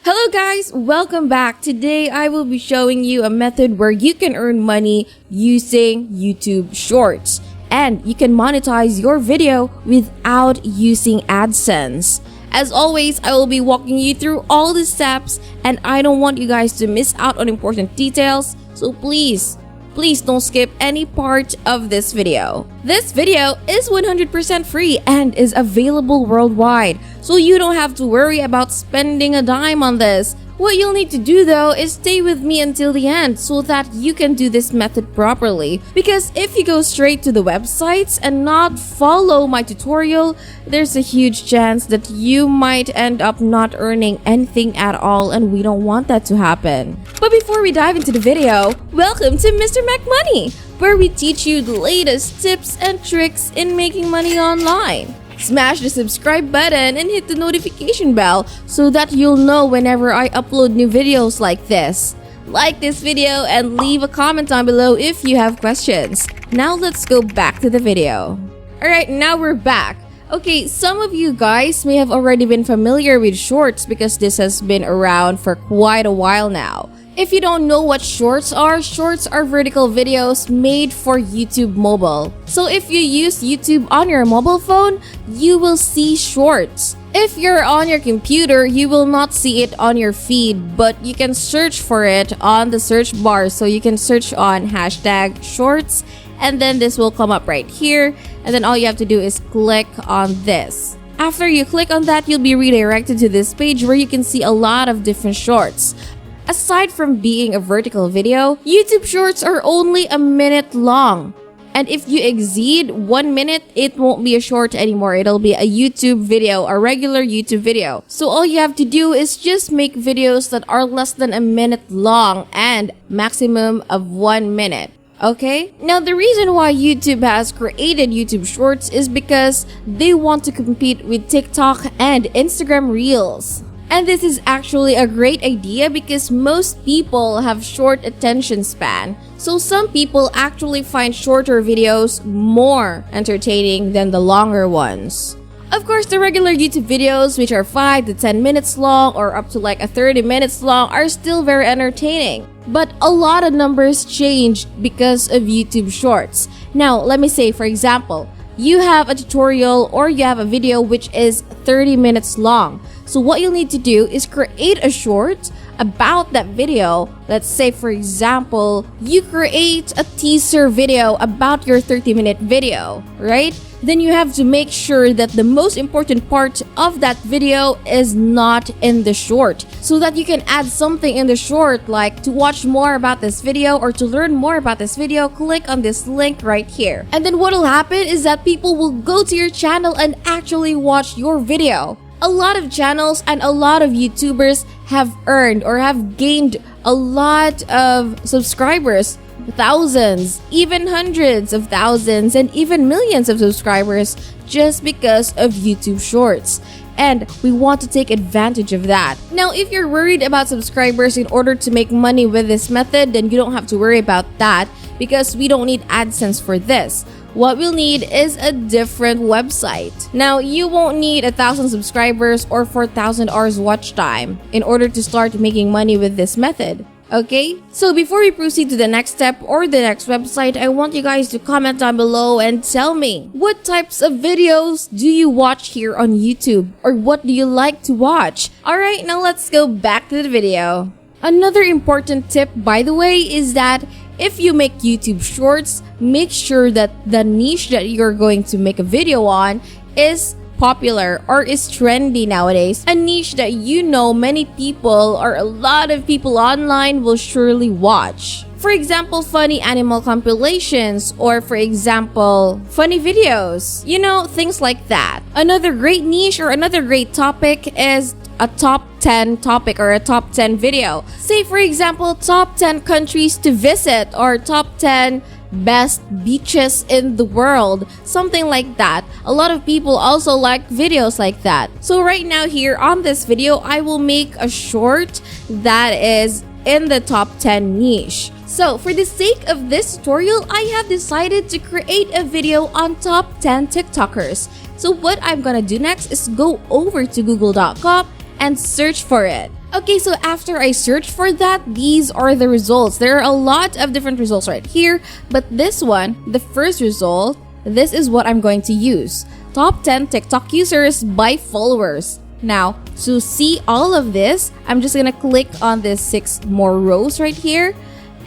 Hello guys, welcome back. Today I will be showing you a method where you can earn money using YouTube Shorts. And you can monetize your video without using AdSense. As always, I will be walking you through all the steps and I don't want you guys to miss out on important details. So please don't skip any part of this video. This video is 100% free and is available worldwide, so you don't have to worry about spending a dime on this. What you'll need to do though is stay with me until the end so that you can do this method properly. Because if you go straight to the websites and not follow my tutorial, there's a huge chance that you might end up not earning anything at all, and we don't want that to happen. But before we dive into the video, welcome to Mr. Mac Money, where we teach you the latest tips and tricks in making money online. Smash the subscribe button and hit the notification bell so that you'll know whenever I upload new videos like this. Like this video and leave a comment down below if you have questions. Now let's go back to the video. Alright, now we're back. Okay, some of you guys may have already been familiar with Shorts because this has been around for quite a while now. If you don't know what shorts are vertical videos made for YouTube mobile. So if you use YouTube on your mobile phone, you will see shorts. If you're on your computer, you will not see it on your feed, but you can search for it on the search bar. So you can search on hashtag shorts and then this will come up right here, and then all you have to do is click on this. After you click on that, you'll be redirected to this page where you can see a lot of different shorts. Aside from being a vertical video, YouTube Shorts are only a minute long. And if you exceed 1 minute, it won't be a short anymore. It'll be a YouTube video, a regular YouTube video. So all you have to do is just make videos that are less than a minute long and maximum of 1 minute. Okay? Now the reason why YouTube has created YouTube Shorts is because they want to compete with TikTok and Instagram Reels. And this is actually a great idea because most people have short attention span. So some people actually find shorter videos more entertaining than the longer ones. Of course, the regular YouTube videos, which are 5 to 10 minutes long or up to like 30 minutes long, are still very entertaining. But a lot of numbers changed because of YouTube Shorts. Now, let me say, for example, you have a tutorial or you have a video which is 30 minutes long. So what you'll need to do is create a short about that video. Let's say, for example, you create a teaser video about your 30-minute video, right? Then you have to make sure that the most important part of that video is not in the short, so that you can add something in the short, like to watch more about this video or to learn more about this video, click on this link right here. And then what will happen is that people will go to your channel and actually watch your video. A lot of channels and a lot of YouTubers have earned or have gained a lot of subscribers, thousands, even hundreds of thousands, and even millions of subscribers just because of YouTube Shorts. And we want to take advantage of that. Now, if you're worried about subscribers in order to make money with this method, then you don't have to worry about that because we don't need AdSense for this. What we'll need is a different website. Now, you won't need 1,000 subscribers or 4,000 hours watch time in order to start making money with this method. Okay? So before we proceed to the next step or the next website, I want you guys to comment down below and tell me, what types of videos do you watch here on YouTube? Or what do you like to watch? Alright, now let's go back to the video. Another important tip, by the way, is that if you make YouTube Shorts, make sure that the niche that you're going to make a video on is popular or is trendy nowadays. A niche that you know many people or a lot of people online will surely watch. For example, funny animal compilations, or for example, funny videos. You know, things like that. Another great niche or another great topic is a top 10 topic or a top 10 video. Say for example, top 10 countries to visit or top 10 best beaches in the world, something like that. A lot of people also like videos like that. So right now here on this video, I will make a short that is in the top 10 niche. So for the sake of this tutorial, I have decided to create a video on top 10 TikTokers. So what I'm gonna do next is go over to google.com and search for it. Okay, so after I search for that, these are the results. There are a lot of different results right here, but this one, the first result, this is what I'm going to use. Top 10 TikTok users by followers. Now, to see all of this, I'm just gonna click on this 6 more rows right here.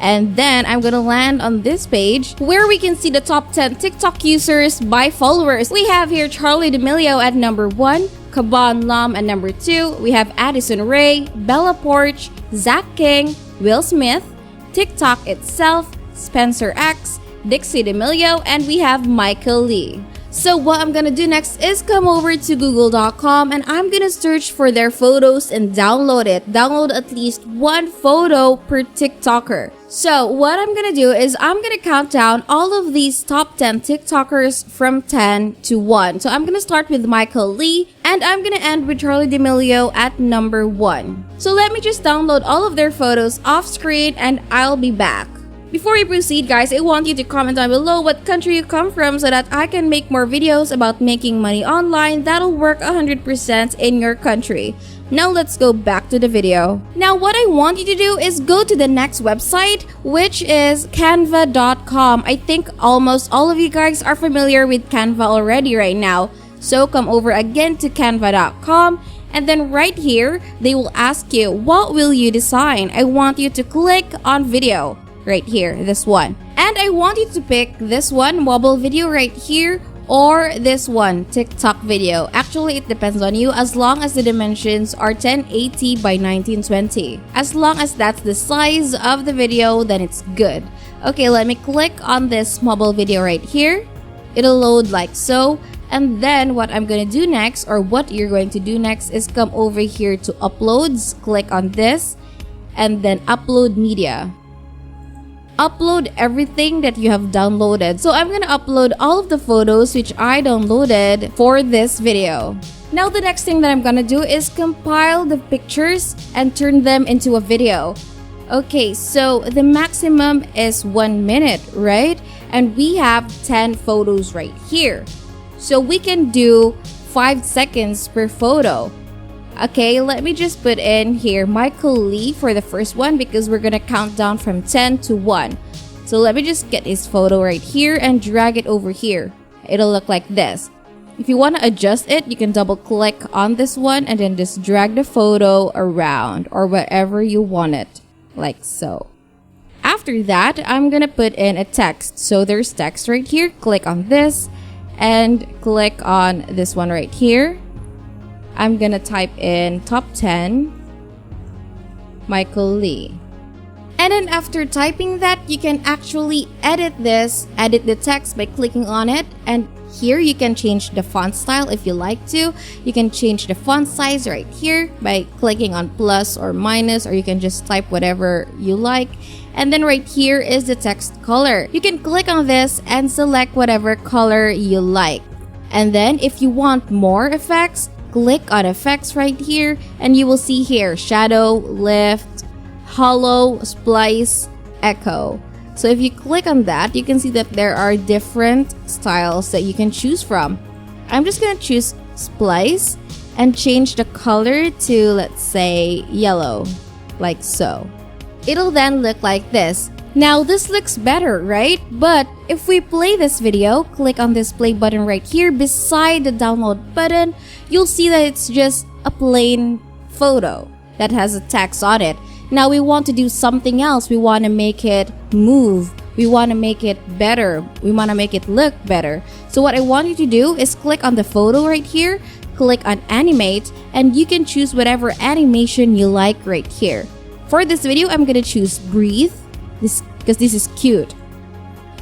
And then I'm gonna land on this page where we can see the top 10 TikTok users by followers. We have here Charlie D'Amelio at number 1, Kaban Lam at number 2, we have Addison Rae, Bella Porch, Zach King, Will Smith, TikTok itself, Spencer X, Dixie D'Amelio, and we have Michael Lee. So what I'm gonna do next is come over to google.com and I'm gonna search for their photos and download it. Download at least 1 photo per TikToker. So what I'm gonna do is I'm gonna count down all of these top 10 TikTokers from 10 to 1. So I'm gonna start with Michael Lee and I'm gonna end with Charlie D'Amelio at number 1. So let me just download all of their photos off screen and I'll be back. Before we proceed, guys, I want you to comment down below what country you come from so that I can make more videos about making money online that'll work 100% in your country. Now let's go back to the video. Now what I want you to do is go to the next website, which is canva.com. I think almost all of you guys are familiar with Canva already right now. So come over again to canva.com. And then right here, they will ask you, what will you design? I want you to click on video. Right here, this one. And I want you to pick this one, mobile video right here, or this one, TikTok video. Actually, it depends on you as long as the dimensions are 1080 by 1920. As long as that's the size of the video, then it's good. Okay, let me click on this mobile video right here. It'll load like so. And then what I'm going to do next, or what you're going to do next, is come over here to uploads, click on this, and then upload media. Upload everything that you have downloaded. So I'm gonna upload all of the photos which I downloaded for this video. Now the next thing that I'm gonna do is compile the pictures and turn them into a video. Okay, so the maximum is 1 minute, right? And we have 10 photos right here. So we can do 5 seconds per photo. Okay, let me just put in here Michael Lee for the first one because we're gonna count down from 10 to 1. So let me just get his photo right here and drag it over here. It'll look like this. If you want to adjust it, you can double click on this one and then just drag the photo around or wherever you want it, like so. After that, I'm gonna put in a text. So there's text right here. Click on this and click on this one right here. I'm gonna type in top 10 Michael Lee. And then after typing that, you can actually edit the text by clicking on it. And here you can change the font style if you like to. You can change the font size right here by clicking on plus or minus, or you can just type whatever you like. And then right here is the text color. You can click on this and select whatever color you like. And then if you want more effects, click on effects right here and you will see here shadow, lift, hollow, splice, echo. So if you click on that, you can see that there are different styles that you can choose from. I'm just gonna choose splice and change the color to, let's say, yellow, like so. It'll then look like this. Now this looks better, right? But if we play this video, click on this play button right here beside the download button, you'll see that it's just a plain photo that has a text on it. Now we want to do something else. We want to make it move. We want to make it better. We want to make it look better. So what I want you to do is click on the photo right here, click on animate, and you can choose whatever animation you like right here. For this video, I'm going to choose breathe. Because this is cute.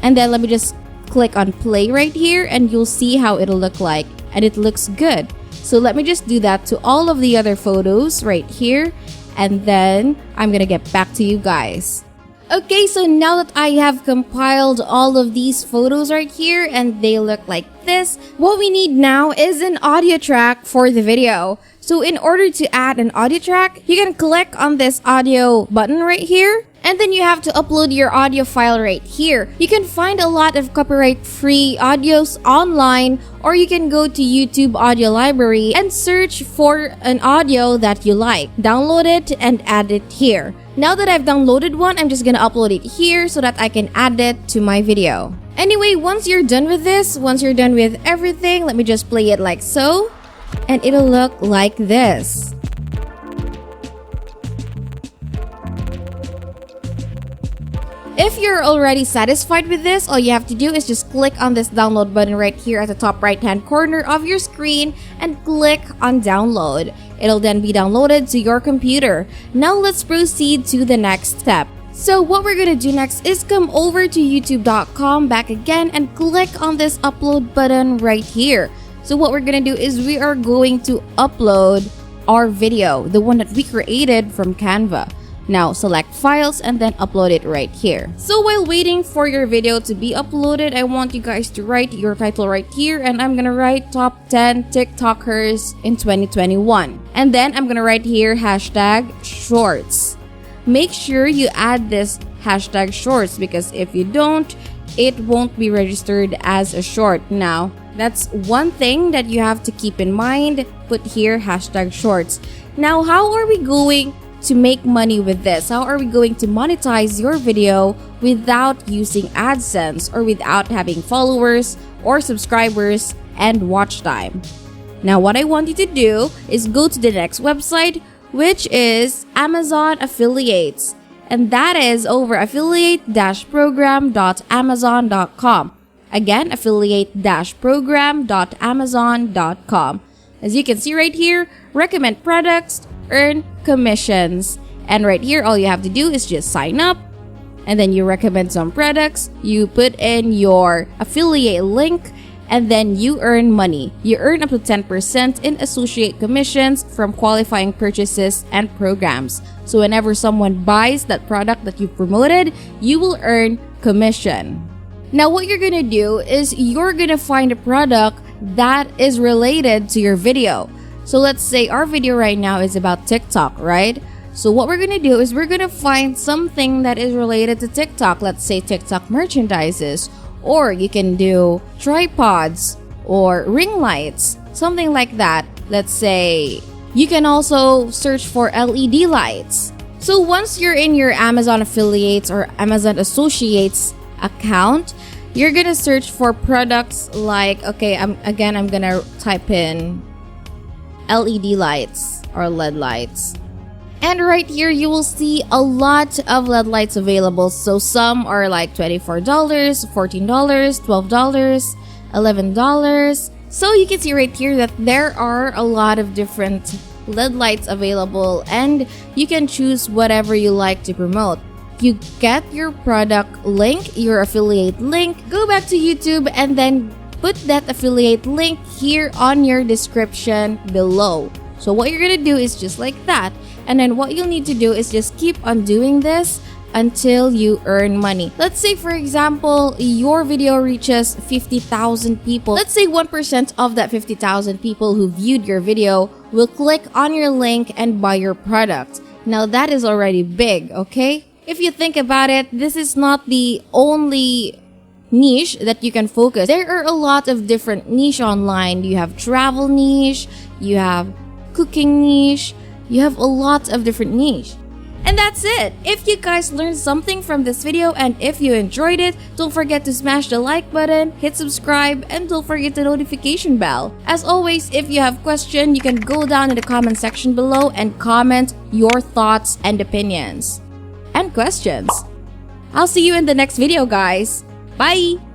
And then let me just click on play right here and you'll see how it'll look like, and it looks good. So let me just do that to all of the other photos right here, and then I'm gonna get back to you guys. Okay, so now that I have compiled all of these photos right here and they look like this, what we need now is an audio track for the video. So in order to add an audio track, you can click on this audio button right here And then you have to upload your audio file right here. You can find a lot of copyright-free audios online, or you can go to YouTube audio library and search for an audio that you like. Download it and add it here. Now that I've downloaded one, I'm just gonna upload it here so that I can add it to my video. Anyway, once you're done with this, once you're done with everything, let me just play it like so, and it'll look like this. If you're already satisfied with this, all you have to do is just click on this download button right here at the top right hand corner of your screen and click on download. It'll then be downloaded to your computer. Now let's proceed to the next step. So what we're gonna do next is come over to youtube.com back again and click on this upload button right here. So what we're gonna do is we are going to upload our video, the one that we created from Canva. Now select files and then upload it right here. So while waiting for your video to be uploaded, I want you guys to write your title right here, and I'm gonna write top 10 TikTokers in 2021. And then I'm gonna write here hashtag shorts. Make sure you add this hashtag shorts, because if you don't, it won't be registered as a short. Now that's one thing that you have to keep in mind. Put here hashtag shorts. Now how are we going to make money with this? How are we going to monetize your video without using AdSense or without having followers or subscribers and watch time? Now what I want you to do is go to the next website, which is Amazon Affiliates, and that is over affiliate-program.amazon.com. Again, affiliate-program.amazon.com. As you can see right here, recommend products, earn commissions. And right here, all you have to do is just sign up, and then you recommend some products, you put in your affiliate link, and then you earn money. You earn up to 10% in associate commissions from qualifying purchases and programs. So whenever someone buys that product that you promoted, you will earn commission. Now what you're gonna do is you're gonna find a product that is related to your video. So let's say our video right now is about TikTok, right? So what we're gonna do is we're gonna find something that is related to TikTok. Let's say TikTok merchandises, or you can do tripods or ring lights, something like that. Let's say you can also search for LED lights. So once you're in your Amazon Affiliates or Amazon Associates account, you're gonna search for products like, okay, I'm gonna type in LED lights or LED lights. And right here, you will see a lot of LED lights available. So some are like $24, $14, $12, $11. So you can see right here that there are a lot of different LED lights available, and you can choose whatever you like to promote. You get your product link, your affiliate link, go back to YouTube, and then put that affiliate link here on your description below. So what you're gonna do is just like that, and then what you'll need to do is just keep on doing this until you earn money. Let's say for example, your video reaches 50,000 people. Let's say 1% of that 50,000 people who viewed your video will click on your link and buy your product. Now that is already big, okay? If you think about it, this is not the only niche that you can focus. There are a lot of different niche online. You have travel niche, you have cooking niche, you have a lot of different niche. And that's it. If you guys learned something from this video and if you enjoyed it, don't forget to smash the like button, hit subscribe, and don't forget the notification bell. As always, if you have questions, you can go down in the comment section below and comment your thoughts and opinions and questions. I'll see you in the next video, guys. Bye!